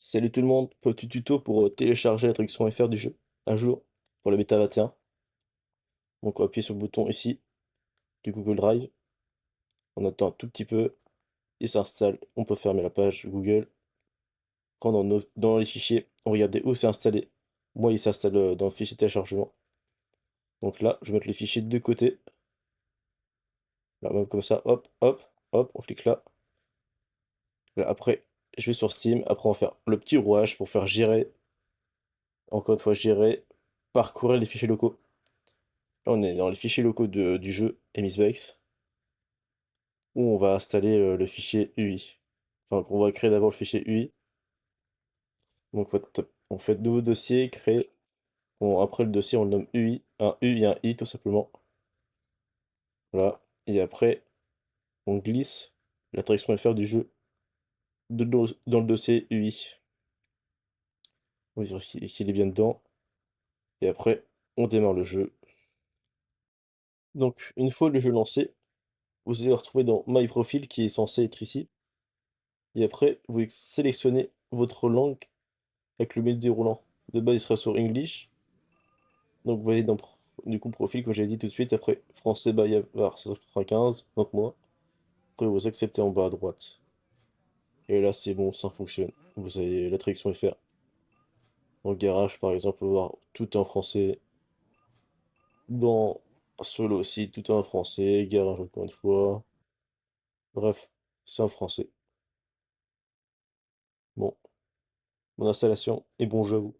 Salut tout le monde, petit tuto pour télécharger la traduction FR du jeu, un jour, pour le bêta 21. Donc on va appuyer sur le bouton ici, du Google Drive, on attend un tout petit peu, il s'installe, on peut fermer la page Google, prendre dans les fichiers, on regarde où c'est installé. Moi il s'installe dans le fichier téléchargement. Donc là, je vais mettre les fichiers de côté, là même comme ça, hop, hop, hop, on clique là. Là, après, je vais sur Steam, après on va faire le petit rouage pour faire gérer, encore une fois gérer, parcourir les fichiers locaux. Là, on est dans les fichiers locaux du jeu Emisbex, où on va installer le fichier UI. Enfin, on va créer d'abord le fichier UI. Donc, on fait nouveau dossier, créer. Bon, après le dossier, on le nomme UI. Un U et un I, tout simplement. Voilà. Et après, on glisse la traduction FR du jeu dans le dossier UI. On vérifie qu'il est bien dedans. Et après, on démarre le jeu. Donc, une fois le jeu lancé, vous allez le retrouver dans My Profile qui est censé être ici. Et après, vous sélectionnez votre langue avec le menu déroulant. De base, il sera sur English. Donc, vous allez dans du coup profil, comme j'ai dit tout de suite. Après, français Bayard 195, donc moi. Après, vous acceptez en bas à droite. Et là, c'est bon, ça fonctionne. Vous avez la traduction FR. Dans garage, par exemple, on va voir tout en français. Dans solo aussi, tout en français. Garage, encore une fois. Bref, c'est en français. Bon, bonne installation et bon jeu à vous.